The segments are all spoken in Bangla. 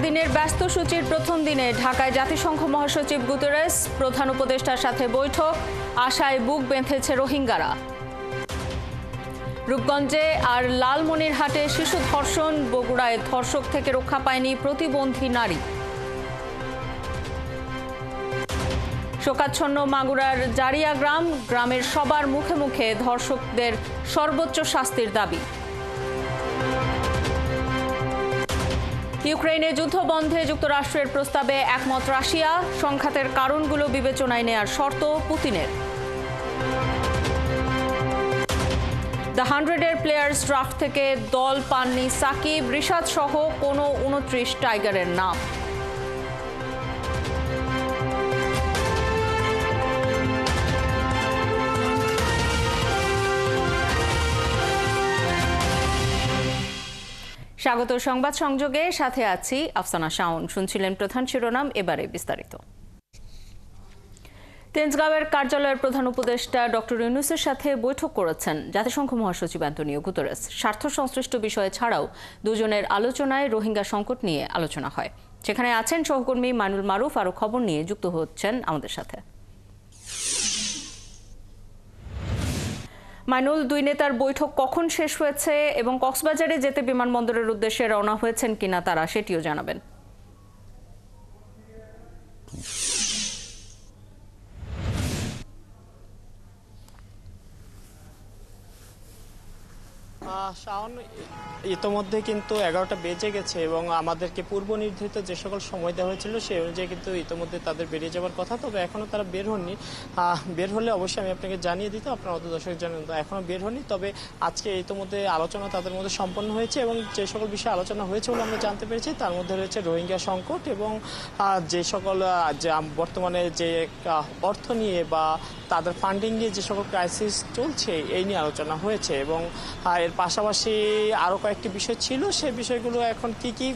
দিনের ব্যস্ত সূচির প্রথম দিনে ঢাকায় জাতিসংঘ মহাসচিব গুতেরেস, প্রধান উপদেষ্টার সাথে বৈঠক, আশায় বুক বেঁধেছে রোহিঙ্গারা। রূপগঞ্জে আর লালমনিরহাটে শিশু ধর্ষণ, বগুড়ায় ধর্ষক থেকে রক্ষা পায়নি প্রতিবন্ধী নারী। শোকাচ্ছন্ন মাগুরার জারিয়া গ্রামের সবার মুখে মুখে ধর্ষকদের সর্বোচ্চ শাস্তির দাবি। ইউক্রেনে যুদ্ধ বন্ধে যুক্তরাষ্ট্রের প্রস্তাবে একমত রাশিয়া, সংঘাতের কারণগুলো বিবেচনায় নেয়ার শর্ত পুতিনের। দ্য 100-এর প্লেয়ার্স ড্রাফট থেকে দল পাননি সাকিব, রিশাদ সহ কোনো 29 টাইগারের নাম। স্বাগত সংবাদ সংযোগে, সাথে আছি আফসানা শাওন। শুনছিলেন প্রধান শিরোনাম, এবারে বিস্তারিত। তেজগাঁওয়ের কার্যালয়ের প্রধান উপদেষ্টা ডক্টর ইউনূসের সাথে বৈঠক করেছেন জাতিসংঘ মহাসচিব অ্যান্তোনিও গুতেরেস। স্বার্থ সংশ্লিষ্ট বিষয়ে ছাড়াও দুজনের আলোচনায় রোহিঙ্গা সংকট নিয়ে আলোচনা হয়। সেখানে আছেন সহকর্মী মাইনুল মারুফ, আরও খবর নিয়ে যুক্ত হচ্ছেন আমাদের সাথে। মাইনুল, দুই নেতার বৈঠক কখন শেষ হয়েছে এবং কক্সবাজারে যেতে বিমানবন্দরের উদ্দেশ্যে রওনা হয়েছেন কিনা তারা, সেটিও জানাবেন। শাওন, ইতোমধ্যে কিন্তু 11টা বেজে গেছে এবং আমাদেরকে পূর্ব নির্ধারিত যে সকল সময় দেওয়া হয়েছিল সেই অনুযায়ী কিন্তু ইতোমধ্যে তাদের বেরিয়ে যাওয়ার কথা। তবে এখনও তারা বের হননি। বের হলে অবশ্যই আমি আপনাকে জানিয়ে দিত, আপনার অত দর্শক জানেন, এখনও বের হননি। তবে আজকে ইতোমধ্যে আলোচনা তাদের মধ্যে সম্পন্ন হয়েছে এবং যে সকল বিষয়ে আলোচনা হয়েছে বলে আমরা জানতে পেরেছি তার মধ্যে রয়েছে রোহিঙ্গা সংকট এবং যে সকল বর্তমানে যে অর্থ নিয়ে বা তাদের ফান্ডিং নিয়ে যে সকল ক্রাইসিস চলছে এই নিয়ে আলোচনা হয়েছে এবং এর পাশাপাশি আরও কয়েকটি বিষয় ছিল। সেই বিষয়গুলো এখন কি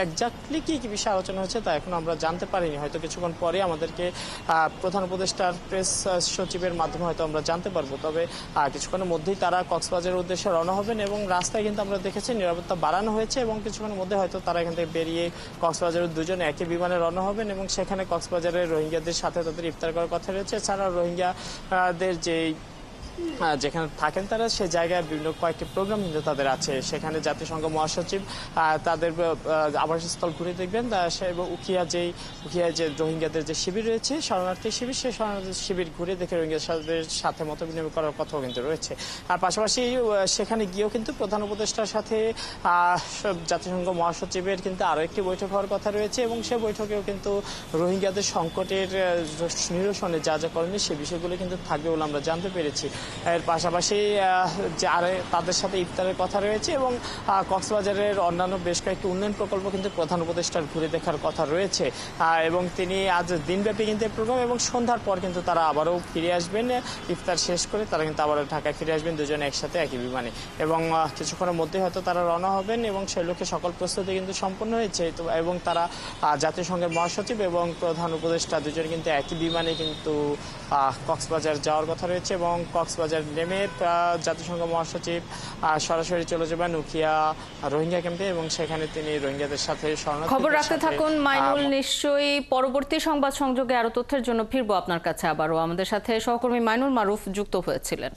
এক্স্যাক্টলি কি বিষয়ে আলোচনা হয়েছে তা এখন আমরা জানতে পারিনি। হয়তো কিছুক্ষণ পরে আমাদেরকে প্রধান উপদেষ্টার প্রেস সচিবের মাধ্যমে হয়তো আমরা জানতে পারবো। তবে কিছুক্ষণের মধ্যেই তারা কক্সবাজারের উদ্দেশ্যে রওনা হবেন এবং রাস্তায় কিন্তু আমরা দেখেছি নিরাপত্তা বাড়ানো হয়েছে এবং কিছুক্ষণের মধ্যে হয়তো তারা এখান থেকে বেরিয়ে কক্সবাজারের দুজনে একই বিমানে রওনা হবেন এবং সেখানে কক্সবাজারের রোহিঙ্গাদের সাথে তাদের ইফতার করার কথা রয়েছে। এছাড়া রোহিঙ্গাদের যেখানে থাকেন তারা সে জায়গায় বিভিন্ন কয়েকটি প্রোগ্রাম কিন্তু তাদের আছে। সেখানে জাতিসংঘ মহাসচিব তাদের আবাসস্থল ঘুরে দেখবেন উখিয়া যে রোহিঙ্গাদের যে শিবির রয়েছে, শরণার্থী শিবির, সেই শরণার্থী শিবির ঘুরে দেখে রোহিঙ্গাদের সাথে মত বিনিময় করার কথাও কিন্তু রয়েছে। আর পাশাপাশি সেখানে গিয়েও কিন্তু প্রধান উপদেষ্টার সাথে জাতিসংঘ মহাসচিবের কিন্তু আরও একটি বৈঠক হওয়ার কথা রয়েছে এবং সে বৈঠকেও কিন্তু রোহিঙ্গাদের সংকটের নিরসনে যা যা করণীয় সে বিষয়গুলো কিন্তু থাকবে বলে আমরা জানতে পেরেছি। এর পাশাপাশি তাদের সাথে ইফতারের কথা রয়েছে এবং কক্সবাজারের অন্যান্য বেশ কয়েকটি উন্নয়ন প্রকল্প কিন্তু প্রধান উপদেষ্টার ঘুরে দেখার কথা রয়েছে এবং তিনি আজ দিনব্যাপী কিন্তু এই প্রোগ্রাম এবং সন্ধ্যার পর কিন্তু তারা আবারও ফিরে আসবেন। ইফতার শেষ করে তারা কিন্তু আবারও ঢাকায় ফিরে আসবেন দুজনে একসাথে একই বিমানে এবং কিছুক্ষণের মধ্যে হয়তো তারা রওনা হবেন এবং সেই লক্ষ্যে সকল প্রস্তুতি কিন্তু সম্পন্ন হয়েছে এবং তারা জাতিসংঘের মহাসচিব এবং প্রধান উপদেষ্টা দুজন কিন্তু একই বিমানে কিন্তু কক্সবাজার যাওয়ার কথা রয়েছে এবং কক্সবাজার নেমে জাতিসংঘ মহাসচিব সরাসরি চলে যাবেন উখিয়া রোহিঙ্গা ক্যাম্পে এবং সেখানে তিনি রোহিঙ্গাদের সাথে খবর রাখতে থাকুন মাইনুল। নিশ্চয়ই পরবর্তী সংবাদ সংযোগে আরো তথ্যের জন্য ফিরবো আপনার কাছে আবারও। আমাদের সাথে সহকর্মী মাইনুল মারুফ যুক্ত হয়েছিলেন।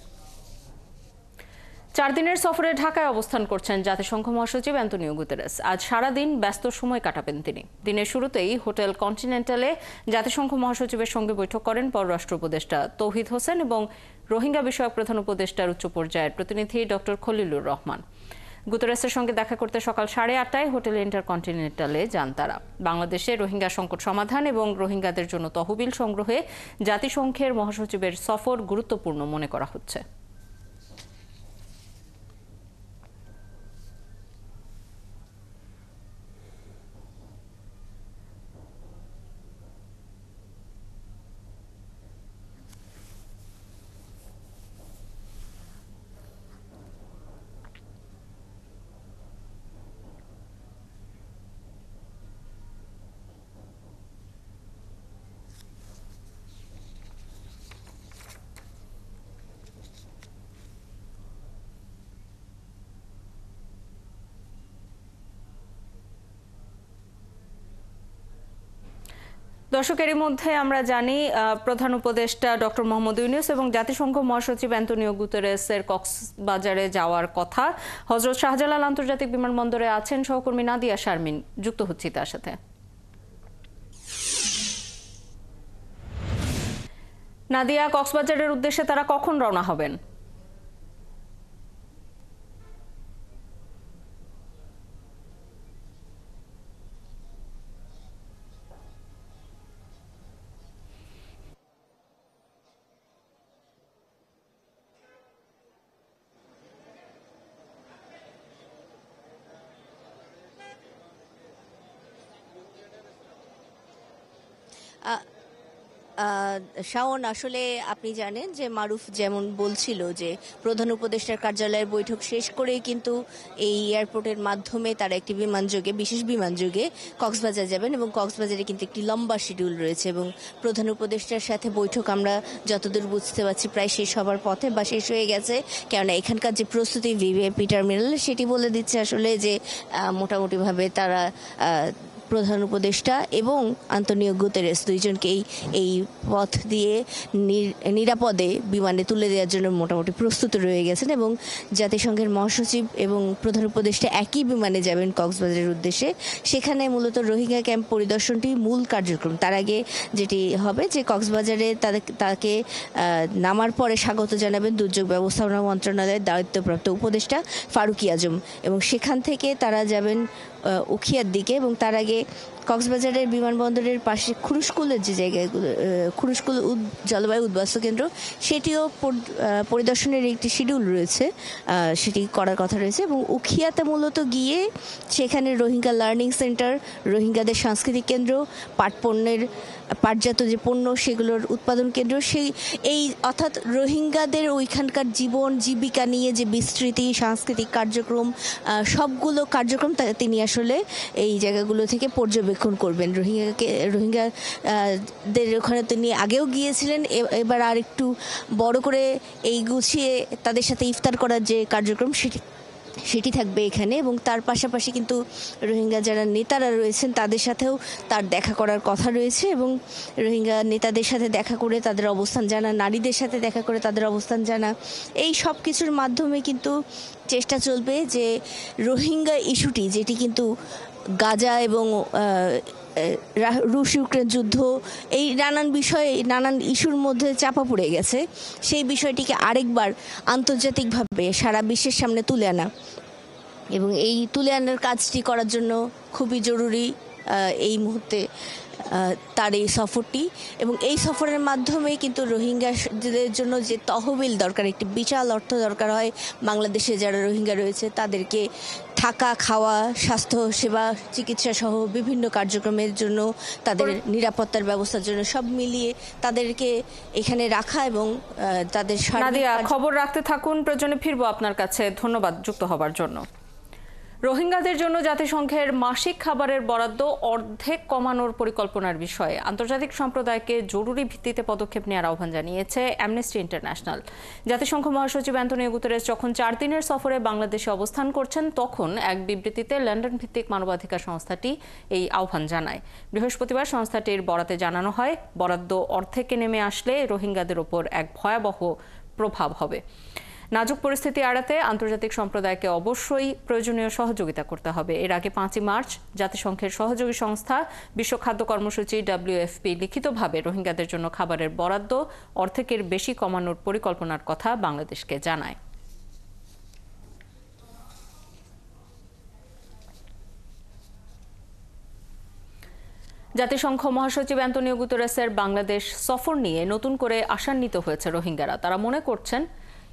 4 দিনের সফরে ঢাকায় অবস্থান করছেন জাতিসংঘ মহাসচিব অ্যান্তোনিও গুতেরেস। আজ সারাদিন ব্যস্ত সময় কাটাবেন তিনি। দিনের শুরুতেই হোটেল কন্টিনেন্টালে জাতিসংঘ মহাসচিবের সঙ্গে বৈঠক করেন পররাষ্ট্র উপদেষ্টা তৌহিদ হোসেন এবং রোহিঙ্গা বিষয়ক প্রধান উপদেষ্টার উচ্চ পর্যায়ের প্রতিনিধি ডক্টর খলিলুর রহমান। গুতেরেসের সঙ্গে দেখা করতে সকাল 8:30টায় হোটেল ইন্টারকন্টিনেন্টালে যান তারা। বাংলাদেশে রোহিঙ্গা সংকট সমাধান এবং রোহিঙ্গাদের জন্য তহবিল সংগ্রহে জাতিসংঘের মহাসচিবের সফর গুরুত্বপূর্ণ মনে করা হচ্ছে। দর্শক, এরই মধ্যে আমরা জানি প্রধান উপদেষ্টা ডক্টর মোহাম্মদ ইউনূস এবং জাতিসংঘ মহাসচিব অ্যান্তোনিও গুতেরেসের কক্সবাজারে যাওয়ার কথা। হযরত শাহজালাল আন্তর্জাতিক বিমানবন্দরে আছেন সহকর্মী নাদিয়া শারমিন, যুক্ত হচ্ছি তার সাথে। নাদিয়া, কক্সবাজারের উদ্দেশ্যে তারা কখন রওনা হবেন? শাওন, আসলে আপনি জানেন যে মারুফ যেমন বলছিল যে প্রধান উপদেষ্টার কার্যালয়ের বৈঠক শেষ করেই কিন্তু এই এয়ারপোর্টের মাধ্যমে তারা একটি বিমানযোগে, বিশেষ বিমানযোগে কক্সবাজার যাবেন এবং কক্সবাজারে কিন্তু একটি লম্বা শিডিউল রয়েছে এবং প্রধান উপদেষ্টার সাথে বৈঠক আমরা যতদূর বুঝতে পারছি প্রায় শেষ হবার পথে বা শেষ হয়ে গেছে। কেননা এখানকার যে প্রস্তুতি ভিভিআইপি টার্মিনাল সেটি বলে দিচ্ছে আসলে যে মোটামুটিভাবে তারা প্রধান উপদেষ্টা এবং আন্তোনিও গুতেরেস দুইজনকেই এই পথ দিয়ে নিরাপদে বিমানে তুলে দেওয়ার জন্য মোটামুটি প্রস্তুত রয়ে গেছেন এবং জাতিসংঘের মহাসচিব এবং প্রধান উপদেষ্টা একই বিমানে যাবেন কক্সবাজারের উদ্দেশ্যে। সেখানে মূলত রোহিঙ্গা ক্যাম্প পরিদর্শনটি মূল কার্যক্রম। তার আগে যেটি হবে যে কক্সবাজারে তাকে নামার পরে স্বাগত জানাবেন দুর্যোগ ব্যবস্থাপনা মন্ত্রণালয়ের দায়িত্বপ্রাপ্ত উপদেষ্টা ফারুকী আজম এবং সেখান থেকে তারা যাবেন উখিয়ার দিকে এবং তার আগে কক্সবাজারের বিমানবন্দরের পাশে খুরুশকুলের যে জায়গাগুলো, খুরুশকুল জলবায়ু উদ্বাস্তু কেন্দ্র, সেটিও পরিদর্শনের একটি শিডিউল রয়েছে, সেটি করার কথা রয়েছে এবং উখিয়াতে মূলত গিয়ে সেখানে রোহিঙ্গা লার্নিং সেন্টার, রোহিঙ্গাদের সাংস্কৃতিক কেন্দ্র, পাটজাত যে পণ্য সেগুলোর উৎপাদন কেন্দ্র, এই অর্থাৎ রোহিঙ্গাদের ওইখানকার জীবন জীবিকা নিয়ে যে বিস্তৃতি, সাংস্কৃতিক কার্যক্রম, সবগুলো কার্যক্রম তিনি আসলে এই জায়গাগুলো থেকে পর্যবেক্ষণ করবেন। রোহিঙ্গাদের ওখানে তিনি আগেও গিয়েছিলেন, এবার আর একটু বড় করে এই গুছিয়ে তাদের সাথে ইফতার করার যে কার্যক্রম সেটি থাকবে এখানে এবং তার পাশাপাশি কিন্তু রোহিঙ্গা যারা নেতারা রয়েছেন তাদের সাথেও তার দেখা করার কথা রয়েছে এবং রোহিঙ্গা নেতাদের সাথে দেখা করে তাদের অবস্থান জানা, নারীদের সাথে দেখা করে তাদের অবস্থান জানা, এই সব কিছুর মাধ্যমে কিন্তু চেষ্টা চলবে যে রোহিঙ্গা ইস্যুটি, যেটি কিন্তু গাজা এবং রুশ ইউক্রেন যুদ্ধ, এই নানান বিষয়ে, নানান ইস্যুর মধ্যে চাপা পড়ে গেছে, সেই বিষয়টিকে আরেকবার আন্তর্জাতিকভাবে সারা বিশ্বের সামনে তুলে আনা এবং এই তুলে আনার কাজটি করার জন্য খুবই জরুরি এই মুহূর্তে তার এই সফরটি এবং এই সফরের মাধ্যমে কিন্তু রোহিঙ্গাদের জন্য যে তহবিল দরকার, একটি বিশাল অর্থ দরকার হয় বাংলাদেশে যারা রোহিঙ্গা রয়েছে তাদেরকে থাকা, খাওয়া, স্বাস্থ্য সেবা, চিকিৎসা সহ বিভিন্ন কার্যক্রমের জন্য, তাদের নিরাপত্তার ব্যবস্থার জন্য, সব মিলিয়ে তাদেরকে এখানে রাখা এবং তাদের খবর রাখতে থাকুন, প্রয়োজনে ফিরবো আপনার কাছে। ধন্যবাদ যুক্ত হবার জন্য। রোহিঙ্গাদের জন্য জাতিসংঘের মাসিক খাবারের বরাদ্দ অর্ধেক কমানোর পরিকল্পনার বিষয়ে আন্তর্জাতিক সম্প্রদায়কে জরুরি ভিত্তিতে পদক্ষেপ নেওয়ার আহ্বান জানিয়েছে অ্যামনেস্টি ইন্টারন্যাশনাল। জাতিসংঘ মহাসচিব অ্যান্তোনিও গুতেরেস যখন 4 দিনের সফরে বাংলাদেশে অবস্থান করছেন তখন এক বিবৃতিতে লন্ডন ভিত্তিক মানবাধিকার সংস্থাটি এই আহ্বান জানায়। বৃহস্পতিবার সংস্থাটির বরাতে জানানো হয়, বরাদ্দ অর্ধেকে নেমে আসলে রোহিঙ্গাদের ওপর এক ভয়াবহ প্রভাব হবে। নাজুক পরিস্থিতি এড়াতে আন্তর্জাতিক সম্প্রদায়কে অবশ্যই প্রয়োজনীয় সহযোগিতা করতে হবে। এর আগে 5 মার্চ জাতিসংঘের সহযোগী সংস্থা বিশ্ব খাদ্য কর্মসূচি WFP লিখিতভাবে রোহিঙ্গাদের জন্য খাবারের বরাদ্দ অর্ধেকের বেশি কমানোর পরিকল্পনার কথা বাংলাদেশকে জানায়। জাতিসংঘ মহাসচিব অ্যান্তোনিও গুতেরেসের বাংলাদেশ সফর নিয়ে নতুন করে আশান্বিত হয়েছে রোহিঙ্গারা। তারা মনে করছেন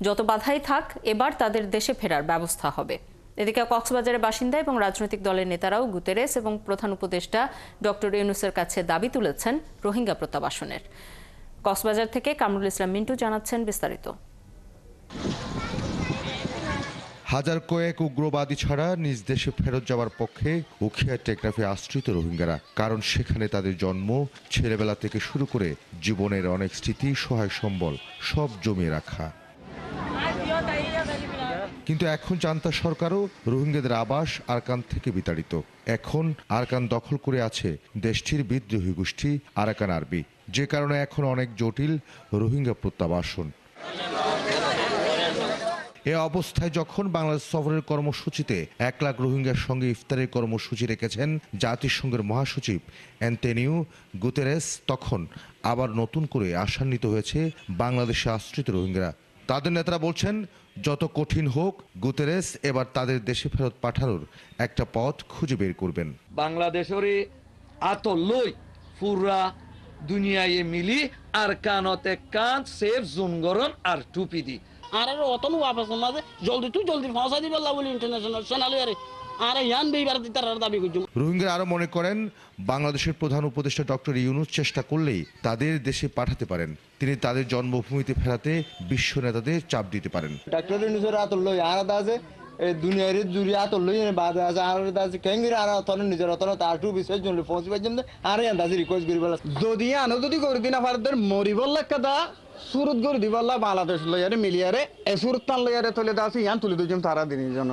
যত বাধাই থাক এবার তাদের দেশে ফেরার ব্যবস্থা হবে। এদিকে কক্সবাজারের বাসিন্দা এবং রাজনৈতিক দলের নেতারাও গুতেরেস এবং প্রধান উপদেষ্টা ডক্টর ইউনূসের কাছে দাবি তুলেছেন রোহিঙ্গা প্রত্যাবাসনের। কক্সবাজার থেকে কামরুল ইসলাম মিন্টু জানাচ্ছেন বিস্তারিত। হাজার কয়েক উগ্রবাদী ছাড়া নিজ দেশে ফেরত যাওয়ার পক্ষে উখিয়া টেকনাফে আশ্রিত রোহিঙ্গারা। কারণ সেখানে তাদের জন্ম, ছেলেবেলা থেকে শুরু করে জীবনের অনেক স্মৃতি, সহায় সম্বল সব জমিয়ে রাখা। কিন্তু এখন জান্তা সরকারও রোহিঙ্গাদের আবাস আরাকান থেকে বিতাড়িত। এখন আরাকান দখল করে আছে দেশটির বিদ্রোহী গোষ্ঠী আরাকান আর্মি, যে কারণে এখন অনেক জটিল রোহিঙ্গা প্রত্যাবাসন। এ অবস্থায় যখন বাংলাদেশ সফরের কর্মসূচিতে 1 লাখ রোহিঙ্গার সঙ্গে ইফতারের কর্মসূচি রেখেছেন জাতিসংঘের মহাসচিব অ্যান্টোনিও গুতেরেস, তখন আবার নতুন করে আশান্বিত হয়েছে বাংলাদেশে আশ্রিত রোহিঙ্গারা। তাদের নেতারা বলছেন, যত কঠিন হোক গুতেরেস এবার তাদের দেশে ফেরত পাঠানোর একটা পথ খুঁজে বের করবেন। বাংলাদেশের আতলই পুরা দুনিয়ায় মিলি আর কানতে কান সেফ জোন গরন আর টুপি দি আর অতনু वापस মাঝে জলদি ফাঁসা দিবে আল্লাহ বলি ইন্টারন্যাশনাল সোনালি আর ইয়ান বেইবার দিতার দাবি করছো। রোহিঙ্গারা আরো মনে করেন, বাংলাদেশের প্রধান উপদেষ্টা ডক্টর ইউনূস চেষ্টা করলেই তাদের দেশে পাঠাতে পারেন। তিনি তাদের জন্মভূমিতে ফেরাতে বিশ্ব নেতাদের চাপ দিতে পারেন। ডক্টর ইউনূসের আতলই আলাদা আছে, এই দুনিয়ার জুড়ি আতলই বাদে আছে আর আছে কেঙ্গির আর অতন নিজের অতন তার টু বিশেষ জন পৌঁছবার জন্য আর আন্দাজ রিকোয়েস্ট করি বলা যদি আনো যদি করে দিনা পারদের মরিবল লেখা দা সুরত করে দিবাল্লা বাংলাদেশ লয়ারে মিলিয়ারে এ সুরত তান লয়ারে তুলে দাসি ইয়ান তুলে দুজন তারা দিনের জন্য।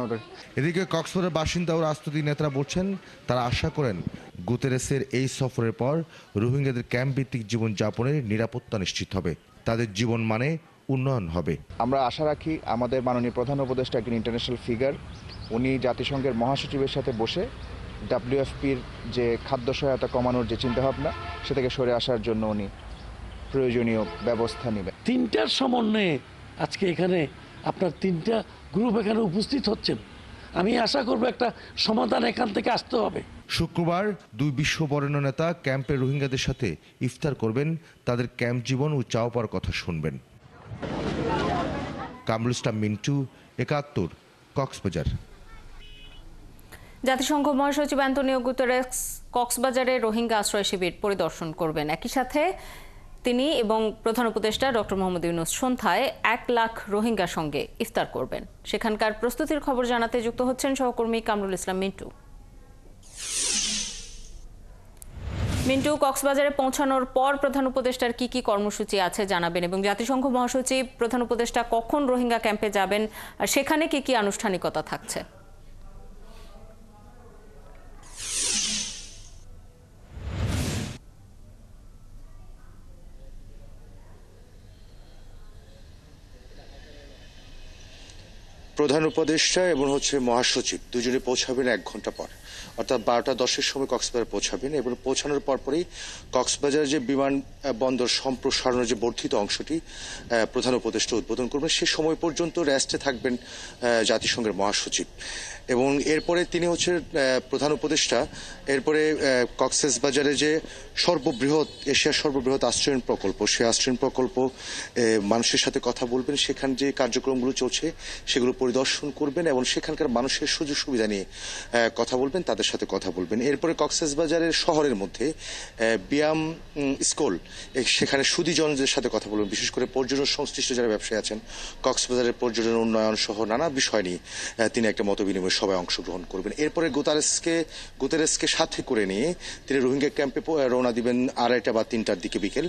এদিকে কক্সবাজারের বাসিন্দা ও রাজনৈতিক নেতারা বলছেন, তারা আশা করেন গুতেরেসের এই সফরের পর রোহিঙ্গাদের ক্যাম্প ভিত্তিক জীবনযাপনের নিরাপত্তা নিশ্চিত হবে, তাদের জীবন মানে উন্নয়ন হবে। আমরা আশা রাখি আমাদের মাননীয় প্রধান উপদেষ্টা একজন ইন্টারন্যাশনাল ফিগার, উনি জাতিসংঘের মহাসচিবের সাথে বসে WFPর যে খাদ্য সহায়তা কমানোর যে চিন্তাভাবনা সে থেকে সরে আসার জন্য উনি প্রয়োজনীয় ব্যবস্থা নেবেন। 3টার সমন্বয়ে আজকে এখানে আপনার 3টা গ্রুপ এখানে উপস্থিত হচ্ছেন। আমি আশা করব একটা সমাধান এখান থেকে আসতে হবে। শুক্রবার 2 বিশ্ব বরেণ্য নেতা ক্যাম্পে রোহিঙ্গাদের সাথে ইফতার করবেন, তাদের ক্যাম্প জীবন ও চাওয়া পাওয়ার কথা শুনবেন। কামরুল ইসলাম মিন্টু, 71, কক্সবাজার। জাতিসংঘ মহাসচিব অ্যান্টোনিও গুতেরেস কক্সবাজারে রোহিঙ্গা আশ্রয় শিবির পরিদর্শন করবেন। একই সাথে তিনি এবং প্রধান উপদেষ্টা ডক্টর মোহাম্মদ ইউনূস সন্ধ্যায় 1 লাখ রোহিঙ্গার সঙ্গে ইফতার করবেন। সেখানকার প্রস্তুতির খবর জানাতে যুক্ত হচ্ছেন সহকর্মী কামরুল ইসলাম মিন্টু। মিন্টু, কক্সবাজারে পৌঁছানোর পর প্রধান উপদেষ্টার কি কর্মসূচি আছে জানাবেন, এবং জাতিসংঘ মহাসচিব প্রধান উপদেষ্টা কখন রোহিঙ্গা ক্যাম্পে যাবেন আর সেখানে কি আনুষ্ঠানিকতা থাকছে? প্রধান উপদেষ্টা এবং মহাসচিব দুজনে পৌঁছাবেন 1 ঘন্টা পর, অর্থাৎ 12টা 10-এর সময় কক্সবাজার পৌঁছাবেন এবং পৌঁছানোর পরপরই কক্সবাজারের যে বিমানবন্দর সম্প্রসারণের যে বর্ধিত অংশটি প্রধান উপদেষ্টা উদ্বোধন করবেন। সে সময় পর্যন্ত রেস্টে থাকবেন জাতিসংঘের মহাসচিব, এবং এরপরে তিনি প্রধান উপদেষ্টা এরপরে কক্সবাজারে যে এশিয়ার সর্ববৃহৎ আশ্রয়ণ প্রকল্প, সেই আশ্রয়ণ প্রকল্প মানুষের সাথে কথা বলবেন, সেখানে যে কার্যক্রমগুলো চলছে সেগুলো পরিদর্শন করবেন এবং সেখানকার মানুষের সুযোগ সুবিধা নিয়ে কথা বলবেন, তাদের সাথে কথা বলবেন। এরপরে কক্সবাজারের শহরের মধ্যে বিয়াম স্কুল, সেখানে সুধীজনদের সাথে কথা বলবেন, বিশেষ করে পর্যটন সংশ্লিষ্ট যারা ব্যবসায়ী আছেন, কক্সবাজারের পর্যটন উন্নয়ন সহ নানা বিষয় নিয়ে তিনি একটা মত বিনিময় সভায় অংশগ্রহণ করবেন। এরপরে গুতেরেসকে সাথে করে নিয়ে তিনি রোহিঙ্গা ক্যাম্পে রওনা দিবেন 2:30 বা 3টার দিকে বিকেল,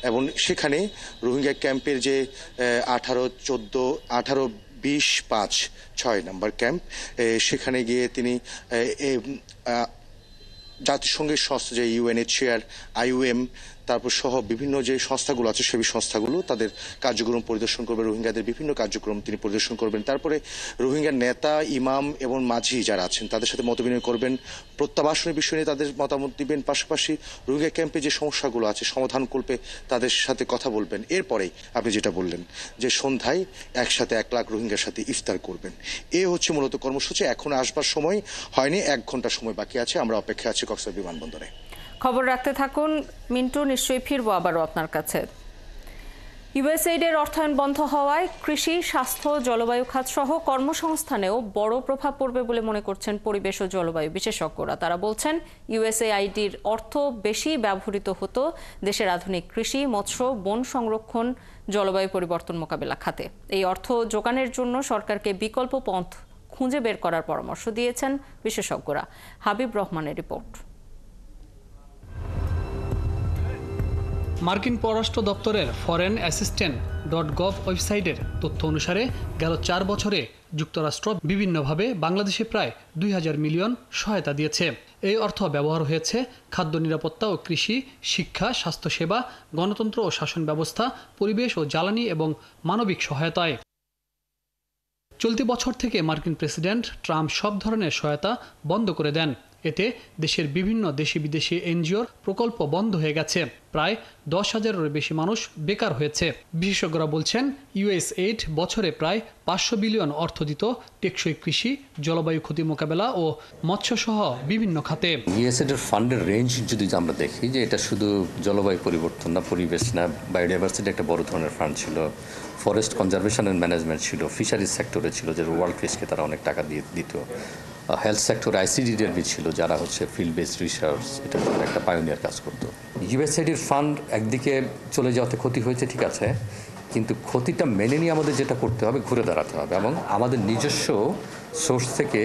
এবং সেখানে রোহিঙ্গা ক্যাম্পের যে 18, 14, 18, 20, 5, 6 নম্বর ক্যাম্প, সেখানে গিয়ে তিনি জাতিসংঘের সংস্থা যে UNHCR, IOM, তারপর সহ বিভিন্ন যে সংস্থাগুলো আছে সেই সংস্থাগুলো তাদের কার্যক্রম পরিদর্শন করবে, রোহিঙ্গাদের বিভিন্ন কার্যক্রম তিনি পরিদর্শন করবেন। তারপরে রোহিঙ্গার নেতা, ইমাম এবং মাঝি যারা আছেন তাদের সাথে মতবিনিময় করবেন, প্রত্যাবাসনের বিষয় নিয়ে তাদের মতামত দিবেন, পাশাপাশি রোহিঙ্গা ক্যাম্পে যে সমস্যাগুলো আছে সমাধান করবে তাদের সাথে কথা বলবেন। এরপরেই আপনি যেটা বললেন যে সন্ধ্যায় একসাথে 1 লাখ রোহিঙ্গার সাথে ইফতার করবেন। এ মূলত কর্মসূচি। এখন আসবার সময় হয়নি, 1 ঘন্টা সময় বাকি আছে, আমরা অপেক্ষা আছি কক্সবাজার বিমানবন্দরে। খবর রাখতে থাকুন মিন্টু, নিশ্চয়ই ফিরবো আবারও আপনার কাছে। ইউএসএইডের অর্থায়ন বন্ধ হওয়ায় কৃষি, স্বাস্থ্য, জলবায়ু খাত সহ কর্মসংস্থানেও বড় প্রভাব পড়বে বলে মনে করছেন পরিবেশ ও জলবায়ু বিশেষজ্ঞরা। তারা বলছেন ইউএসএআইডির অর্থ বেশি ব্যবহৃত হতো দেশের আধুনিক কৃষি, মৎস্য, বন সংরক্ষণ, জলবায়ু পরিবর্তন মোকাবেলা খাতে। এই অর্থ যোগানের জন্য সরকারকে বিকল্প পন্থ খুঁজে বের করার পরামর্শ দিয়েছেন বিশেষজ্ঞরা। হাবিব রহমানের রিপোর্ট। মার্কিন পররাষ্ট্র দপ্তরের foreignassistant.gov ওয়েবসাইটের তথ্য অনুসারে গেল ৪ বছরে যুক্তরাষ্ট্র বিভিন্নভাবে বাংলাদেশে প্রায় ২,০০০ মিলিয়ন সহায়তা দিয়েছে। এই অর্থ ব্যবহার হয়েছে খাদ্য নিরাপত্তা ও কৃষি, শিক্ষা, স্বাস্থ্যসেবা, গণতন্ত্র ও শাসন ব্যবস্থা, পরিবেশ ও জ্বালানি এবং মানবিক সহায়তায়। চলতি বছর থেকে মার্কিন প্রেসিডেন্ট ট্রাম্প সব ধরনের সহায়তা বন্ধ করে দেন। এতে দেশের বিভিন্ন দেশি বিদেশি এনজিওর প্রকল্প বন্ধ হয়ে গেছে। প্রায় 10,000-এরও বেশি মানুষ বেকার হয়েছে। বিশেষজ্ঞরা বলছেন USAID বছরে প্রায় 500 বিলিয়ন অর্থ দিত টেকসই কৃষি, জলবায়ু ক্ষতি মোকাবেলা ও মৎস্যসহ বিভিন্ন খাতে। USAID এর ফান্ডের রেঞ্জ যদি আমরা দেখি যে এটা শুধু জলবায়ু পরিবর্তন না, পরিবেশ না, বায়োডাইভার্সিটি একটা বড় ধরনের ফান্ড ছিল, ফরেস্ট কনজারভেশন অ্যান্ড ম্যানেজমেন্ট ছিল, ফিশারিজ সেক্টরে ছিল যে ওয়ার্ল্ড ফিশকে তারা অনেক টাকা দিয়ে দিত, হেলথ সেক্টর ICDDRB ছিল যারা হচ্ছে ফিল্ড বেসড রিসার্চ, এটা একটা পায়োনিয়ার কাজ করতো। USAID এর ফান্ড একদিকে চলে যাওয়াতে ক্ষতি হয়েছে, ঠিক আছে, কিন্তু ক্ষতিটা মেনে নিয়ে আমাদের যেটা করতে হবে ঘুরে দাঁড়াতে হবে এবং আমাদের নিজস্ব সোর্স থেকে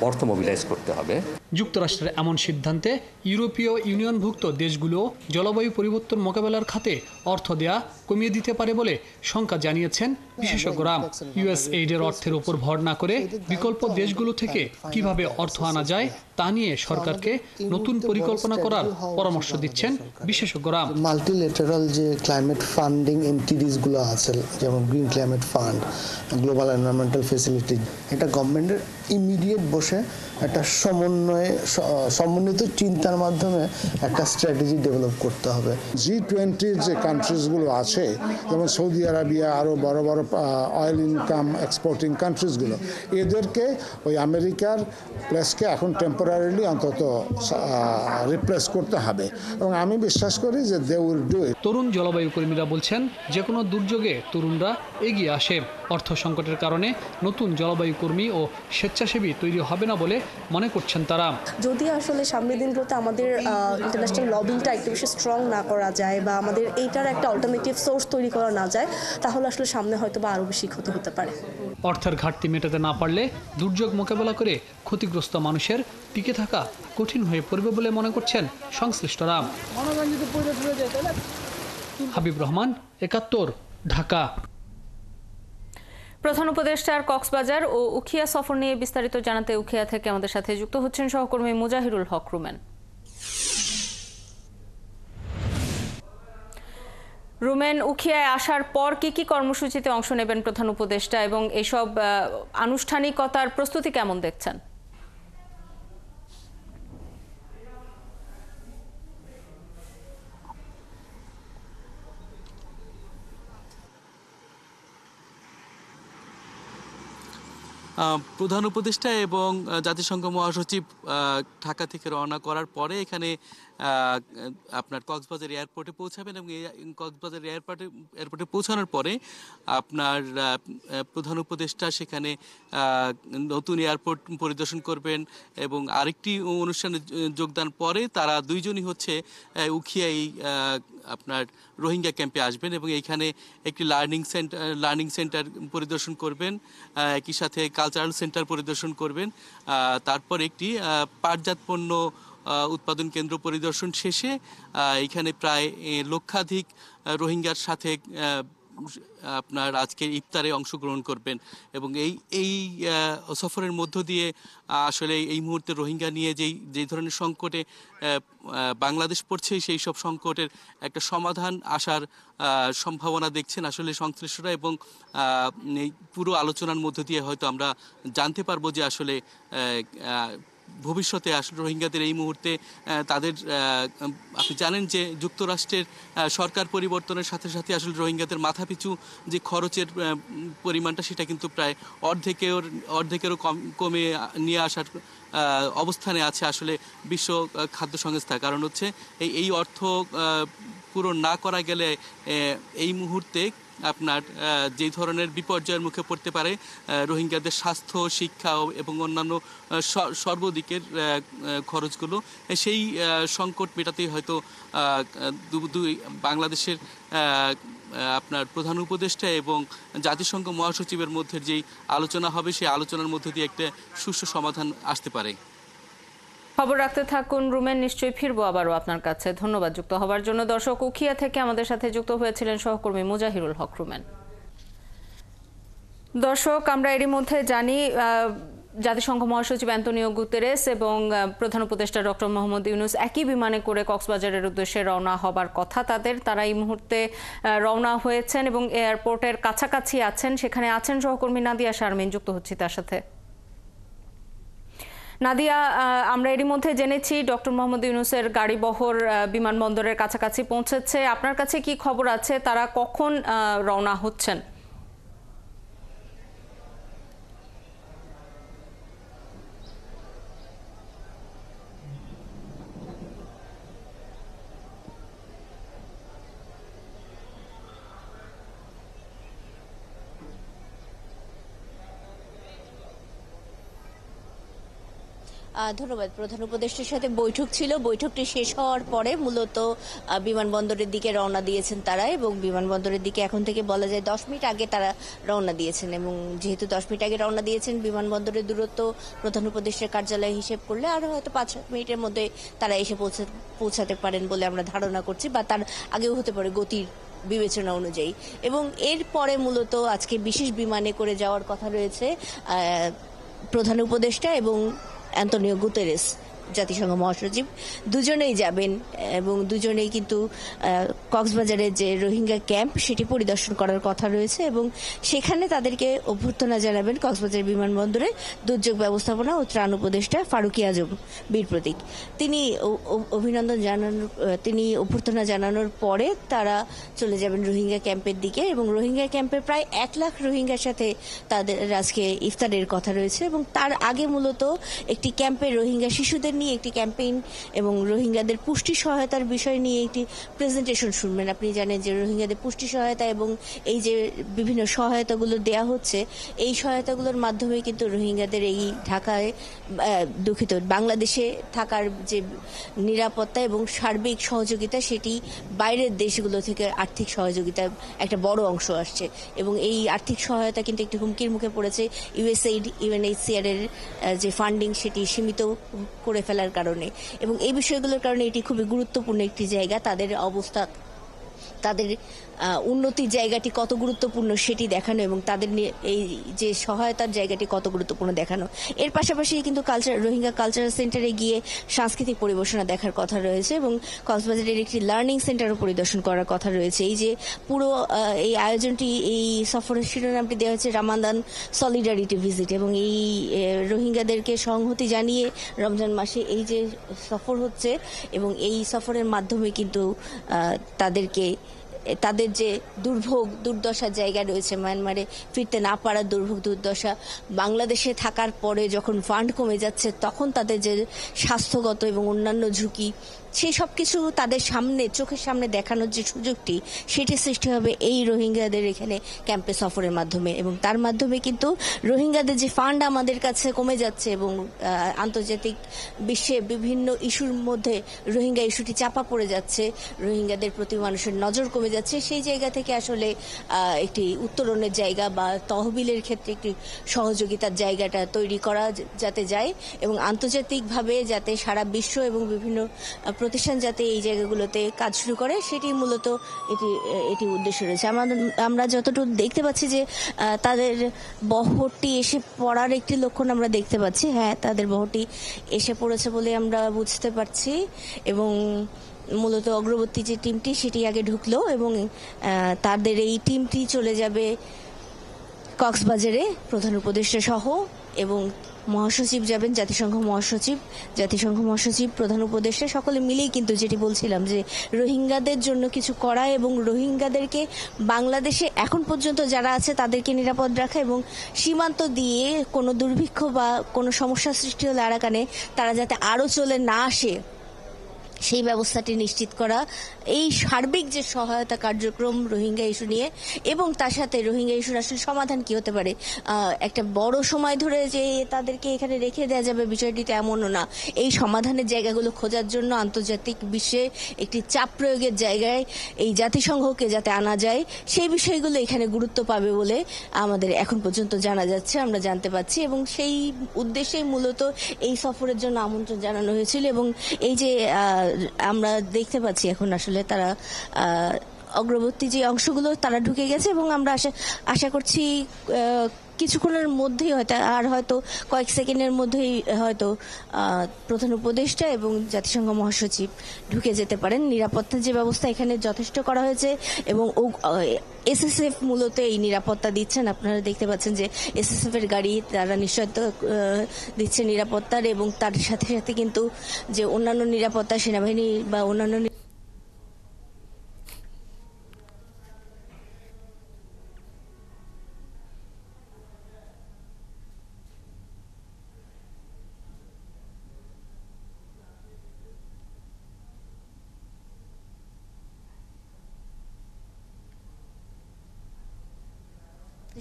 অর্থ মোবিলাইজ করতে হবে। যুক্তরাষ্ট্রের এমন সিদ্ধান্তে ইউরোপীয় ইউনিয়নভুক্ত দেশগুলো জলবায়ু পরিবর্তন মোকাবেলার খাতে অর্থ দেয়া কমিয়ে দিতে পারে বলে শঙ্কা জানিয়েছেন বিশেষজ্ঞরা। USAID এর অর্থের উপর ভর না করে বিকল্প দেশগুলো থেকে কিভাবে অর্থ আনা যায় তা নিয়ে সরকারকে নতুন পরিকল্পনা করার পরামর্শ দিচ্ছেন বিশেষজ্ঞরা। মাল্টিল্যাটারাল যে ক্লাইমেট ফান্ডিং এন্টিটিসগুলো আছে, যেমন green climate fund, global environmental facility, এটা গভর্নমেন্টের ইমিডিয়েট বসে একটা সমন্বিত চিন্তার মাধ্যমে একটা স্ট্র্যাটেজি ডেভেলপ করতে হবে। G20 যে কান্ট্রিজগুলো আছে, যেমন সৌদি আরবিয়া, আরও বড় বড় অয়েল ইনকাম এক্সপোর্টিং কান্ট্রিজগুলো, এদেরকে ওই আমেরিকার প্লেসকে এখন টেম্পোরারিলি অন্তত রিপ্লেস করতে হবে এবং আমি বিশ্বাস করি যে দে উইল ডু ইট। তরুণ জলবায়ু কর্মীরা বলছেন যে কোনো দুর্যোগে তরুণরা এগিয়ে আসে। অর্থ সংকটের কারণে নতুন জলবায়ু কর্মী ও স্বেচ্ছাসেবী তৈরি হবে না বলে মনে করছেন তারা। যদি আসলে সামনের দিনগুলোতে আমাদের ইন্টারন্যাশনাল লবিংটা একটু বেশি স্ট্রং না করা যায় বা আমাদের এইটার একটা অল্টারনেটিভ সোর্স তৈরি করা না যায়, তাহলে আসলে সামনে হয়তো বা আরও বেশি ক্ষতি হতে পারে। অর্থের ঘাটতি মেটাতে না পারলে দুর্যোগ মোকাবেলা করে ক্ষতিগ্রস্ত মানুষের টিকে থাকা কঠিন হয়ে পড়বে বলে মনে করছেন সংশ্লিষ্টরা। হাবিব রহমান, ৭১, ঢাকা। প্রধান উপদেষ্টার কক্সবাজার ও উখিয়া সফর নিয়ে বিস্তারিত জানাতে উখিয়া থেকে আমাদের সাথে যুক্ত হচ্ছেন সহকর্মী মুজাহিরুল হক রুমেন। রুমেন, উখিয়ায় আসার পর কি কি কর্মসূচিতে অংশ নেবেন প্রধান উপদেষ্টা এবং এসব আনুষ্ঠানিকতার প্রস্তুতি কেমন দেখছেন? প্রধান উপদেষ্টা এবং জাতিসংঘ মহাসচিব ঢাকা থেকে রওনা করার পরে এখানে আপনার কক্সবাজার এয়ারপোর্টে পৌঁছাবেন এবং কক্সবাজার এয়ারপোর্টে পৌঁছানোর পরে আপনার প্রধান উপদেষ্টা সেখানে নতুন এয়ারপোর্ট পরিদর্শন করবেন এবং আরেকটি অনুষ্ঠানে যোগদান পরে তারা দুইজনই হচ্ছে উখিয়ায় আপনার রোহিঙ্গা ক্যাম্পে আসবেন এবং এইখানে একটি লার্নিং সেন্টার পরিদর্শন করবেন, একই সাথে কালচারাল সেন্টার পরিদর্শন করবেন, তারপর একটি পাটজাত পণ্য উৎপাদন কেন্দ্র পরিদর্শন শেষে এখানে প্রায় লক্ষাধিক রোহিঙ্গার সাথে আপনার আজকের ইফতারে অংশগ্রহণ করবেন এবং এই সফরের মধ্য দিয়ে আসলে এই মুহূর্তে রোহিঙ্গা নিয়ে যেই ধরনের সংকটে বাংলাদেশ পড়ছে সেই সব সংকটের একটা সমাধান আসার সম্ভাবনা দেখছেন আসলে সংশ্লিষ্টরা এবং এই পুরো আলোচনার মধ্য দিয়ে হয়তো আমরা জানতে পারবো যে আসলে ভবিষ্যতে আসলে রোহিঙ্গাদের এই মুহূর্তে তাদের আপনি জানেন যে যুক্তরাষ্ট্রের সরকার পরিবর্তনের সাথে সাথে আসলে রোহিঙ্গাদের মাথাপিছু যে খরচের পরিমাণটা সেটা কিন্তু প্রায় অর্ধেকেরও কমে নিয়ে আসার অবস্থানে আছে আসলে বিশ্ব খাদ্য সংস্থা। কারণ হচ্ছে এই অর্থ পূরণ না করা গেলে এই মুহূর্তে আপনার যে ধরনের বিপর্যয়ের মুখে পড়তে পারে রোহিঙ্গাদের স্বাস্থ্য, শিক্ষা এবং অন্যান্য সর্বদিকের খরচগুলো, সেই সংকট মেটাতেই হয়তো বাংলাদেশের আপনার প্রধান উপদেষ্টা এবং জাতিসংঘ মহাসচিবের মধ্যে যেই আলোচনা হবে সেই আলোচনার মধ্যে দিয়ে একটা সুষ্ঠু সমাধান আসতে পারে। খবর রাখতে থাকুন রুমেন, নিশ্চয়ই ফিরবো আবারও আপনার কাছে। ধন্যবাদ যুক্ত হওয়ার জন্য। দর্শক, উখিয়া থেকে আমাদের সাথে যুক্ত হয়েছিলেন সহকর্মী মুজাহিরুল হক রুমেন। দর্শক, আমরা এরই মধ্যে জানি জাতিসংঘ মহাসচিব অ্যান্তোনিও গুতেরেস এবং প্রধান উপদেষ্টা ডক্টর মোহাম্মদ ইউনূস একই বিমানে করে কক্সবাজারের উদ্দেশ্যে রওনা হবার কথা তাদের। তারা এই মুহূর্তে রওনা হয়েছেন এবং এয়ারপোর্টের কাছাকাছি আছেন। সেখানে আছেন সহকর্মী নাদিয়া শারমিন, যুক্ত হচ্ছি তার সাথে। নাদিয়া, আমরা এরই মধ্যে জেনেছি ডক্টর মোহাম্মদ ইউনূসের গাড়িবহর বিমানবন্দরের কাছাকাছি পৌঁছেছে। আপনার কাছে কি খবর আছে, তারা কখন রওনা হচ্ছেন? ধন্যবাদ। প্রধান উপদেষ্টার সাথে বৈঠক ছিল, বৈঠকটি শেষ হওয়ার পরে মূলত বিমানবন্দরের দিকে রওনা দিয়েছেন তারা, এবং বিমানবন্দরের দিকে এখন থেকে বলা যায় 10 মিনিট আগে তারা রওনা দিয়েছেন। এবং যেহেতু 10 মিনিট আগে রওনা দিয়েছেন, বিমানবন্দরের দূরত্ব প্রধান উপদেষ্টার কার্যালয়ে হিসেব করলে আরো হয়তো 5-7 মিনিটের মধ্যে তারা এসে পৌঁছাতে পারেন বলে আমরা ধারণা করছি, বা তার আগেও হতে পারে গতির বিবেচনা অনুযায়ী। এবং এরপরে মূলত আজকে বিশেষ বিমানে করে যাওয়ার কথা রয়েছে প্রধান উপদেষ্টা এবং অ্যান্তোনিও গুতেরেস, জাতিসংঘ মহাসচিব, দুজনেই যাবেন এবং দুজনেই কিন্তু কক্সবাজারের যে রোহিঙ্গা ক্যাম্প সেটি পরিদর্শন করার কথা রয়েছে এবং সেখানে তাদেরকে অভ্যর্থনা জানাবেন কক্সবাজার বিমানবন্দরে দুর্যোগ ব্যবস্থাপনা ও ত্রাণ উপদেষ্টা ফারুকী আজম বীর প্রতীক। তিনি তিনি অভ্যর্থনা জানানোর পরে তারা চলে যাবেন রোহিঙ্গা ক্যাম্পের দিকে এবং রোহিঙ্গা ক্যাম্পে প্রায় 1 লাখ রোহিঙ্গার সাথে তাদের আজকে ইফতারের কথা রয়েছে এবং তার আগে মূলত একটি ক্যাম্পে রোহিঙ্গা শিশুদের নিয়ে একটি ক্যাম্পেইন এবং রোহিঙ্গাদের পুষ্টি সহায়তার বিষয় নিয়ে একটি প্রেজেন্টেশন শুনবেন। আপনি জানেন যে রোহিঙ্গাদের পুষ্টি সহায়তা এবং এই যে বিভিন্ন সহায়তাগুলো দেয়া হচ্ছে, এই সহায়তাগুলোর মাধ্যমে কিন্তু রোহিঙ্গাদের এই ঢাকায় বাংলাদেশে থাকার যে নিরাপত্তা এবং সার্বিক সহযোগিতা, সেটি বাইরের দেশগুলো থেকে আর্থিক সহযোগিতা একটা বড় অংশ আসছে এবং এই আর্থিক সহায়তা কিন্তু একটি হুমকির মুখে পড়েছে ইউএসএইড, UNHCR এর যে ফান্ডিং সেটি সীমিত করে ফেলার কারণে। এবং এই বিষয়গুলোর কারণে এটি খুবই গুরুত্বপূর্ণ একটি জায়গা। তাদের অবস্থা, তাদের উন্নতির জায়গাটি কত গুরুত্বপূর্ণ সেটি দেখানো এবং তাদের এই যে সহায়তার জায়গাটি কত গুরুত্বপূর্ণ দেখানো। এর পাশাপাশি কিন্তু রোহিঙ্গা কালচারাল সেন্টারে গিয়ে সাংস্কৃতিক পরিবেশনা দেখার কথা রয়েছে এবং কক্সবাজারের একটি লার্নিং সেন্টারও পরিদর্শন করার কথা রয়েছে। এই যে পুরো এই আয়োজনটি, এই সফরের শিরোনামটি দেওয়া হচ্ছে রামাদান সলিডারিটি ভিজিট এবং এই রোহিঙ্গাদেরকে সংহতি জানিয়ে রমজান মাসে এই যে সফর হচ্ছে এবং এই সফরের মাধ্যমে কিন্তু তাদের যে দুর্ভোগ দুর্দশার জায়গা রয়েছে, মায়ানমারে ফিরতে না পারার দুর্ভোগ দুর্দশা, বাংলাদেশে থাকার পরে যখন ফান্ড কমে যাচ্ছে তখন তাদের যে স্বাস্থ্যগত এবং অন্যান্য ঝুঁকি, সেই সব কিছু তাদের চোখের সামনে দেখানোর যে সুযোগটি, সেটি সৃষ্টি হবে এই রোহিঙ্গাদের এখানে ক্যাম্পে সফরের মাধ্যমে। এবং তার মাধ্যমে কিন্তু রোহিঙ্গাদের যে ফান্ড আমাদের কাছে কমে যাচ্ছে এবং আন্তর্জাতিক বিশ্বে বিভিন্ন ইস্যুর মধ্যে রোহিঙ্গা ইস্যুটি চাপা পড়ে যাচ্ছে, রোহিঙ্গাদের প্রতি মানুষের নজর কমে যাচ্ছে, সেই জায়গা থেকে আসলে একটি উত্তরণের জায়গা বা তহবিলের ক্ষেত্রে একটি সহযোগিতার জায়গাটা তৈরি করা যাতে যায় এবং আন্তর্জাতিকভাবে যাতে সারা বিশ্ব এবং বিভিন্ন প্রতিষ্ঠান যাতে এই জায়গাগুলোতে কাজ শুরু করে, সেটি মূলত এটি উদ্দেশ্য রয়েছে। আমরা যতটুকু দেখতে পাচ্ছি যে তাদের বহরটি এসে পড়ার একটি লক্ষণ আমরা দেখতে পাচ্ছি। হ্যাঁ, তাদের বহরটি এসে পড়েছে বলে আমরা বুঝতে পারছি এবং মূলত অগ্রবর্তী যে টিমটি সেটি আগে ঢুকলো এবং তাদের এই টিমটি চলে যাবে কক্সবাজারে প্রধান উপদেষ্টা সহ এবং মহাসচিব যাবেন, জাতিসংঘ মহাসচিব, প্রধান উপদেষ্টা, সকলে মিলেই কিন্তু যেটি বলছিলাম যে রোহিঙ্গাদের জন্য কিছু করা এবং রোহিঙ্গাদেরকে বাংলাদেশে এখন পর্যন্ত যারা আছে তাদেরকে নিরাপদ রাখা এবং সীমান্ত দিয়ে কোনো দুর্ভিক্ষ বা কোনো সমস্যা সৃষ্টি হলে আরাকানে তারা যাতে আরও চলে না আসে সেই ব্যবস্থাটি নিশ্চিত করা, এই সার্বিক যে সহায়তা কার্যক্রম রোহিঙ্গা ইস্যু নিয়ে, এবং তার সাথে রোহিঙ্গা ইস্যুর আসলে সমাধান কি হতে পারে। একটা বড় সময় ধরে যে তাদেরকে এখানে রেখে দেওয়া যাবে বিষয়টিতে এমনও না। এই সমাধানের জায়গাগুলো খোঁজার জন্য আন্তর্জাতিক বিশ্বে একটি চাপ প্রয়োগের জায়গায় এই জাতিসংঘকে যাতে আনা যায়, সেই বিষয়গুলো এখানে গুরুত্ব পাবে বলে আমাদের এখন পর্যন্ত জানা যাচ্ছে, আমরা জানতে পাচ্ছি, এবং সেই উদ্দেশ্যেই মূলত এই সফরের জন্য আমন্ত্রণ জানানো হয়েছিল। এবং এই যে আমরা দেখতে পাচ্ছি এখন আসলে তারা অগ্রবর্তী যে অংশগুলো তারা ঢুকে গেছে, এবং আমরা আশা করছি কিছুক্ষণের মধ্যেই হয়তো কয়েক সেকেন্ডের মধ্যেই হয়তো প্রধান উপদেষ্টা এবং জাতিসংঘ মহাসচিব ঢুকে যেতে পারেন। নিরাপত্তার যে ব্যবস্থা এখানে যথেষ্ট করা হয়েছে, এবং এসএসএফ মূলত এই নিরাপত্তা দিচ্ছেন। আপনারা দেখতে পাচ্ছেন যে এসএসএফ এর গাড়ি তারা নিশ্চয়তা দিচ্ছে নিরাপত্তার, এবং তার সাথে সাথে কিন্তু যে অন্যান্য নিরাপত্তা সেনাবাহিনী বা অন্যান্য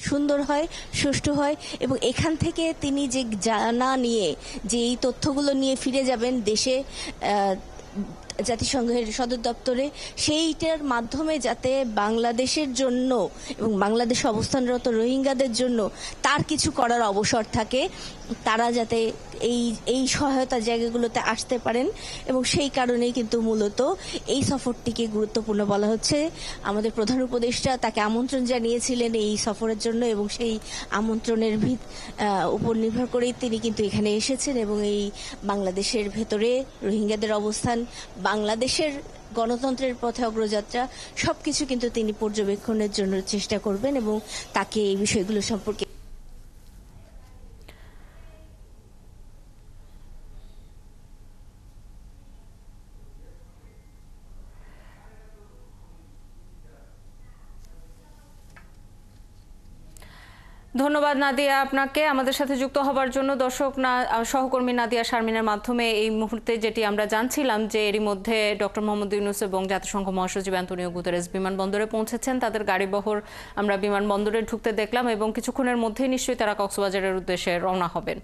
সুন্দর হয়, সুষ্ঠু হয়, এবং এখান থেকে তিনি যে জানা নিয়ে যে এই তথ্যগুলো নিয়ে ফিরে যাবেন দেশে জাতিসংঘের সদর দপ্তরে, সেইটার মাধ্যমে যাতে বাংলাদেশের জন্য এবং বাংলাদেশে অবস্থানরত রোহিঙ্গাদের জন্য তার কিছু করার অবসর থাকে, তারা যাতে এই সহায়তা জায়গাগুলোতে আসতে পারেন, এবং সেই কারণেই কিন্তু মূলত এই সফরটিকে গুরুত্বপূর্ণ বলা হচ্ছে। আমাদের প্রধান উপদেষ্টা তাকে আমন্ত্রণ জানিয়েছিলেন এই সফরের জন্য, এবং সেই আমন্ত্রণের উপর নির্ভর করেই তিনি কিন্তু এখানে এসেছেন, এবং এই বাংলাদেশের ভেতরে রোহিঙ্গাদের অবস্থান, বাংলাদেশের গণতন্ত্রের পথে অগ্রযাত্রা, সবকিছু কিন্তু তিনি পর্যবেক্ষণের জন্য চেষ্টা করবেন, এবং তাকে এই বিষয়গুলো সম্পর্কে ধন্যবাদ নাদিয়া আপনাকে আমাদের সাথে যুক্ত হবার জন্য। দর্শক, সহকর্মী নাদিয়া শারমিনের মাধ্যমে এই মুহূর্তে যেটি আমরা জানছিলাম যে এরই মধ্যে ডক্টর মোহাম্মদ ইউনূস এবং জাতিসংঘ মহাসচিব অ্যান্তোনিও গুতেরেস বিমানবন্দরে পৌঁছেছেন। তাদের গাড়িবহর আমরা বিমানবন্দরে ঢুকতে দেখলাম, এবং কিছুক্ষণের মধ্যেই নিশ্চয়ই তারা কক্সবাজারের উদ্দেশ্যে রওনা হবেন।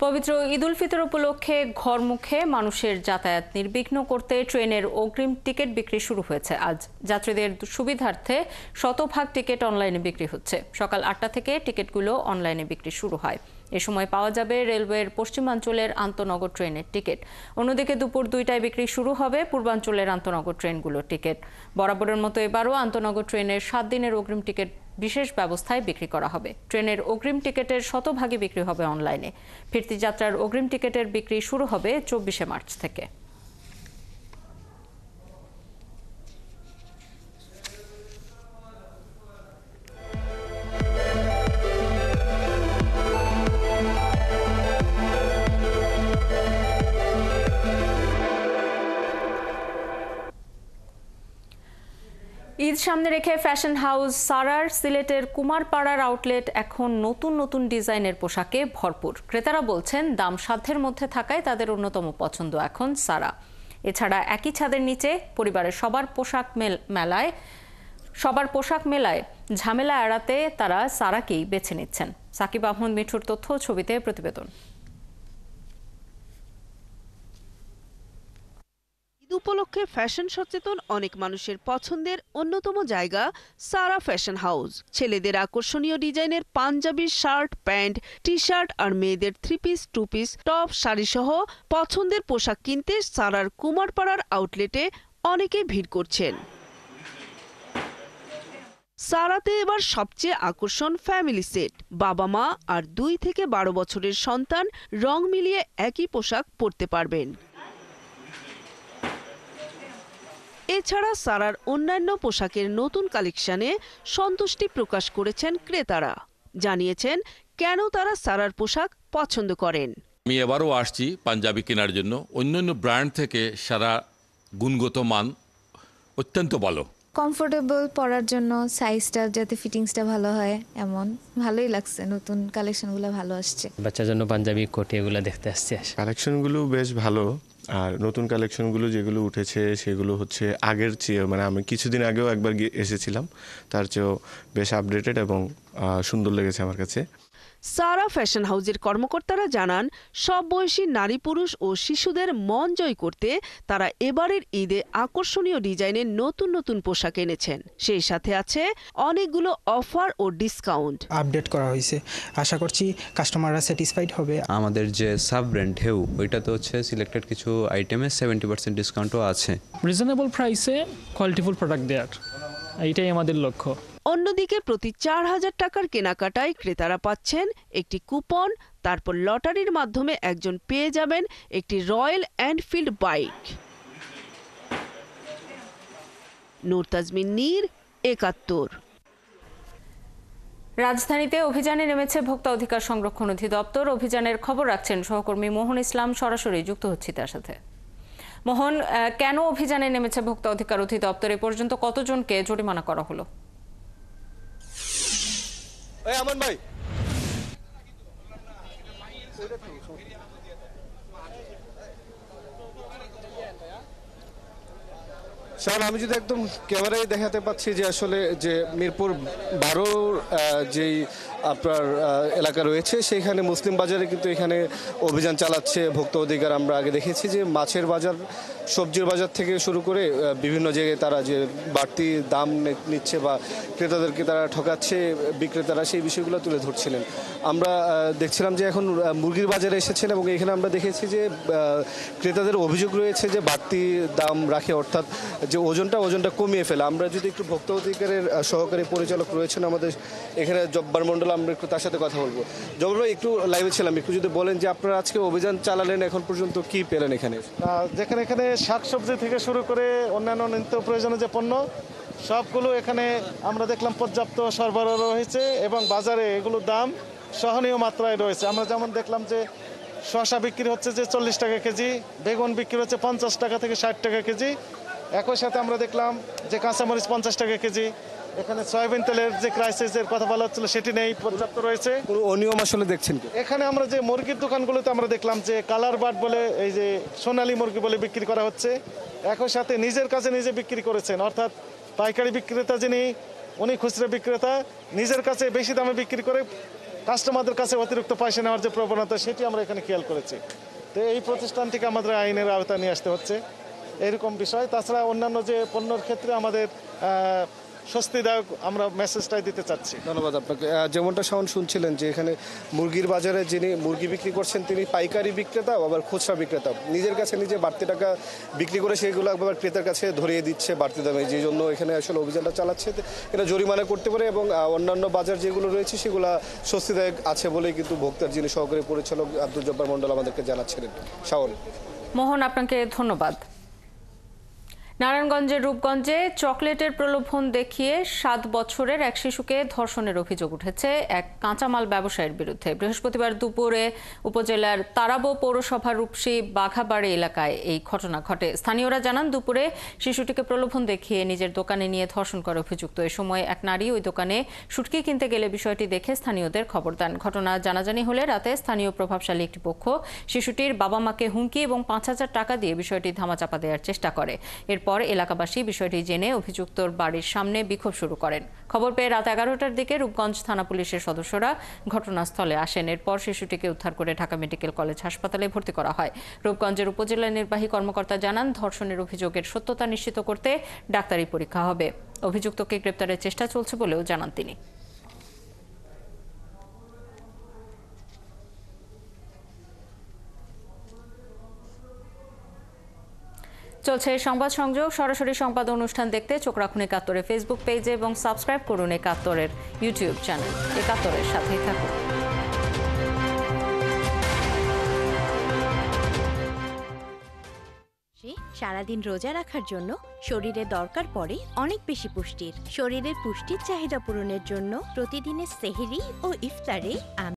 পবিত্র ঈদ উল ফিতর উপলক্ষে ঘরমুখে মানুষের যাতায়াত নির্বিঘ্ন করতে ট্রেনের অগ্রিম টিকিট বিক্রি শুরু হয়েছে আজ। যাত্রীদের সুবিধার্থে শতভাগ টিকিট অনলাইনে বিক্রি হচ্ছে। সকাল 8টা থেকে টিকিটগুলো অনলাইনে বিক্রি শুরু হয়। এ সময় পাওয়া যাবে রেলওয়ের পশ্চিমাঞ্চলের আন্তনগর ট্রেনের টিকিট। অন্যদিকে দুপুর 2টায় বিক্রি শুরু হবে পূর্বাঞ্চলের আন্তনগর ট্রেনগুলোর টিকিট। বরাবরের মতো এবারও আন্তনগর ট্রেনের 7 দিনের অগ্রিম টিকিট বিশেষ ব্যবস্থায় বিক্রি করা হবে। ট্রেনের অগ্রিম টিকিটের শতভাগই বিক্রি হবে অনলাইনে। ফিরতি যাত্রার অগ্রিম টিকিটের বিক্রি শুরু হবে 24শে মার্চ থেকে। ঈদ সামনে রেখে ফ্যাশন হাউস সারার সিলেটের কুমারপাড়ার আউটলেট এখন নতুন নতুন ডিজাইনের পোশাকে ভরপুর। ক্রেতারা বলছেন দাম সাধ্যের মধ্যে থাকায় তাদের অন্যতম পছন্দ এখন সারা। এছাড়া একই ছাদের নিচে পরিবারের সবার পোশাক মেলায় ঝামেলা এড়াতে তারা সারাকেই বেছে নিচ্ছেন। সাকিব আহমদ মিঠুর তথ্য, ছবিতে প্রতিবেদন। ঈদ উপলক্ষে ফ্যাশন সচেতন অনেক মানুষের পছন্দের অন্যতম জায়গা সারা ফ্যাশন হাউস। ছেলেদের আকর্ষণীয় ডিজাইনের punjabi, shirt, pant, T shirt আর মেয়েদের 3 পিস, 2 পিস, টপ, শাড়ি সহ পছন্দের পোশাক কিনতে সারার কুমারপাড়ার আউটলেটে অনেকে ভিড় করছেন। সারাতে এবার সবচেয়ে আকর্ষণ ফ্যামিলি সেট। বাবা মা আর 2 থেকে 12 বছরের সন্তান রং মিলিয়ে একই পোশাক পরতে পারবেন। এছাড়া সারার অন্যান্য পোশাকের নতুন কালেকশনে সন্তুষ্টি প্রকাশ করেছেন ক্রেতারা। জানিয়েছেন কেন তারা সারার পোশাক পছন্দ করেন। আমি এবারও আসছি পাঞ্জাবি কেনার জন্য। অন্যান্য ব্র্যান্ড থেকে সারা গুণগত মান অত্যন্ত ভালো, কমফোর্টেবল, পরার জন্য সাইজটা যাতে ফিটিংসটা ভালো হয় এমন ভালোই লাগছে। নতুন কালেকশনগুলো ভালো আসছে। বাচ্চার জন্য পাঞ্জাবি, কোটি এগুলো দেখতে আসছে। কালেকশনগুলো বেশ ভালো, আর নতুন কালেকশনগুলো যেগুলো উঠেছে সেগুলো হচ্ছে আগের চেয়ে, মানে আমি কিছুদিন আগেও একবার এসেছিলাম, তার চেয়েও বেশ আপডেটেড এবং সুন্দর লেগেছে আমার কাছে। সারা ফ্যাশন হাউজের কর্মকর্তারা জানান, সব বয়সী নারী পুরুষ ও শিশুদের মন জয় করতে তারা এবারের ঈদে আকর্ষণীয় ডিজাইনের নতুন নতুন পোশাক এনেছেন। সেই সাথে আছে অনেকগুলো অফার ও ডিসকাউন্ট। আপডেট করা হয়েছে, আশা করছি কাস্টমাররা স্যাটিসফাইড হবে। আমাদের যে সাব ব্র্যান্ড ঢেউ, ওইটাতে হচ্ছে সিলেক্টেড কিছু আইটেমে 70% ডিসকাউন্টও আছে। রিজনেবল প্রাইসে কোয়ালিটিফুল প্রোডাক্ট দেওয়ার, এইটাই আমাদের লক্ষ্য। অন্যদিকে প্রতি 4000 টাকার কেনাকাটায় ক্রেতারা পাচ্ছেন একটি কুপন, তারপর লটারির মাধ্যমে একজন পেয়ে যাবেন একটি রয়্যাল এনফিল্ড বাইক। নূর তাজমিন নীর, ৭১। রাজধানীতে অভিযানে নেমেছে ভোক্তা অধিকার সংরক্ষণ অধিদপ্তর। অভিযানের খবর রাখছেন সহকর্মী মোহন ইসলাম, সরাসরি যুক্ত হচ্ছি তার সাথে। মোহন, কেন অভিযানে নেমেছে ভোক্তা অধিকার অধিদপ্তর? এ পর্যন্ত কতজনকে জরিমানা করা হলো? আমান ভাই, আমি যদি একদম ক্যামেরায় দেখাতে পাচ্ছি যে আসলে যে মিরপুর 12 যেই আপনার এলাকা রয়েছে সেখানে মুসলিম বাজারে কিন্তু এখানে অভিযান চালাচ্ছে ভোক্তা অধিকার। আমরা আগে দেখেছি যে মাছের বাজার, সবজির বাজার থেকে শুরু করে বিভিন্ন জায়গায় তারা যে বাড়তি দাম নিচ্ছে বা ক্রেতাদেরকে তারা ঠকাচ্ছে, বিক্রেতারা সেই বিষয়গুলো তুলে ধরছিলেন। আমরা দেখছিলাম যে এখন মুরগির বাজারে এসেছেন এবং এখানে আমরা দেখেছি যে ক্রেতাদের অভিযোগ রয়েছে যে বাড়তি দাম রাখে, অর্থাৎ যে ওজনটা কমিয়ে ফেলে। আমরা যদি একটু ভোক্তা অধিকারের সহকারী পরিচালক রয়েছেন আমাদের এখানে জব্বার মণ্ডল, আমরা একটু তার সাথে কথা বলবো। জব্বার ভাই, একটু লাইভে ছিলাম, একটু যদি বলেন যে আপনারা আজকে অভিযান চালালেন, এখন পর্যন্ত কি পেলেন এখানে? যেখানে এখানে শাকসবজি থেকে শুরু করে অন্যান্য নিত্য প্রয়োজনীয় যে পণ্য সবগুলো এখানে আমরা দেখলাম পর্যাপ্ত সরবরাহ রয়েছে এবং বাজারে এগুলোর দাম সহনীয় মাত্রায় রয়েছে। আমরা যেমন দেখলাম যে শসা বিক্রি হচ্ছে যে 40 টাকা কেজি, বেগুন বিক্রি হচ্ছে 50 টাকা থেকে 60 টাকা কেজি। একই সাথে আমরা দেখলাম যে কাঁচামরিচ 50 টাকা কেজি। এখানে সয়াবিন তেলের যে ক্রাইসিসের কথা বলা হচ্ছিল সেটি নেই, পর্যাপ্ত রয়েছে। কোনো অনিয়ম আসলে দেখছেন কি? এখানে আমরা যে মুরগির দোকানগুলোতে আমরা দেখলাম যে কালার বার্ড বলে, এই যে সোনালী মুরগি বলে বিক্রি করা হচ্ছে। একই সাথে নিজের কাছে নিজে বিক্রি করেছেন, অর্থাৎ পাইকারি বিক্রেতা যিনি, উনি খুচরা বিক্রেতা, নিজের কাছে বেশি দামে বিক্রি করে কাস্টমারদের কাছে অতিরিক্ত পয়সা নেওয়ার যে প্রবণতা, সেটি আমরা এখানে খেয়াল করেছি। তো এই প্রতিষ্ঠানটিকে আমাদের আইনের আওতায় নিয়ে আসতে হচ্ছে, এরকম বিষয়। তাছাড়া অন্যান্য যে পণ্যের ক্ষেত্রে আমাদের স্বস্তিদায়ক আমরা মেসেজটাই দিতে চাচ্ছি। ধন্যবাদ আপনাকে। যেমনটা শাওন শুনছিলেন যে এখানে মুরগির বাজারে যিনি মুরগি বিক্রি করছেন তিনি পাইকারি বিক্রেতা, আবার খুচরা বিক্রেতা, নিজের কাছে নিজে বাড়তি টাকা বিক্রি করে সেগুলো আবার ক্রেতার কাছে ধরিয়ে দিচ্ছে বাড়তি দামে, যে জন্য এখানে আসলে অভিযানটা চালাচ্ছে। এটা জরিমানা করতে পারে এবং অন্যান্য বাজার যেগুলো রয়েছে সেগুলো স্বস্তিদায়ক আছে বলেই কিন্তু ভোক্তার যিনি সহকারী পরিচালক আব্দুল জব্বার মণ্ডল আমাদেরকে জানাচ্ছিলেন। শাওন। মোহন, আপনাকে ধন্যবাদ। নারায়ণগঞ্জের রূপগঞ্জে চকলেটের প্রলোভন দেখিয়ে 7 বছরের এক শিশুকে ধর্ষণের অভিযোগ উঠেছে এক কাঁচামাল ব্যবসায়ীর বিরুদ্ধে। বৃহস্পতিবার দুপুরে উপজেলার তারাবো পৌরসভার রূপসী বাঘাবাড়ি এলাকায় এই ঘটনা ঘটে। স্থানীয়রা জানান, দুপুরে শিশুটিকে প্রলোভন দেখিয়ে নিজের দোকানে নিয়ে ধর্ষণ করে অভিযুক্ত। এ সময় এক নারী ওই দোকানে শুটকি কিনতে গেলে বিষয়টি দেখে স্থানীয়দের খবর দেন। ঘটনা জানাজানি হলে রাতে স্থানীয় প্রভাবশালী একটি পক্ষ শিশুটির বাবা মাকে হুমকি এবং 5000 টাকা দিয়ে বিষয়টি ধামাচাপা দেওয়ার চেষ্টা করে। এরপর এলাকাবাসী বিষয়টি জেনে অভিযুক্তর বাড়ির সামনে বিক্ষোভ শুরু করেন। খবর পেয়ে রাত 11টার দিকে রূপগঞ্জ থানা পুলিশের সদস্যরা ঘটনাস্থলে আসেন। এরপর শিশুটিকে উদ্ধার করে ঢাকা মেডিকেল কলেজ হাসপাতালে ভর্তি করা হয়। রূপগঞ্জের উপজেলা নির্বাহী কর্মকর্তা জানান, ধর্ষণের অভিযোগের সত্যতা নিশ্চিত করতে ডাক্তারি পরীক্ষা হবে। অভিযুক্তকে গ্রেপ্তারের চেষ্টা চলছে বলেও জানান তিনি। চলছে সংবাদ সংযোগ। সরাসরি সংবাদ অনুষ্ঠান দেখতে চোখ রাখুন একাত্তরের ফেসবুক পেজে এবং সাবস্ক্রাইব করুন একাত্তরের ইউটিউব চ্যানেল। একাত্তরের সাথেই থাকুন। সারাদিন রোজা রাখার জন্য শরীরে দরকার পড়ে অনেক বেশি পুষ্টির। শরীরের পুষ্টির চাহিদা পূরণের জন্য প্রতিদিনের সেহরি ও ইফতারে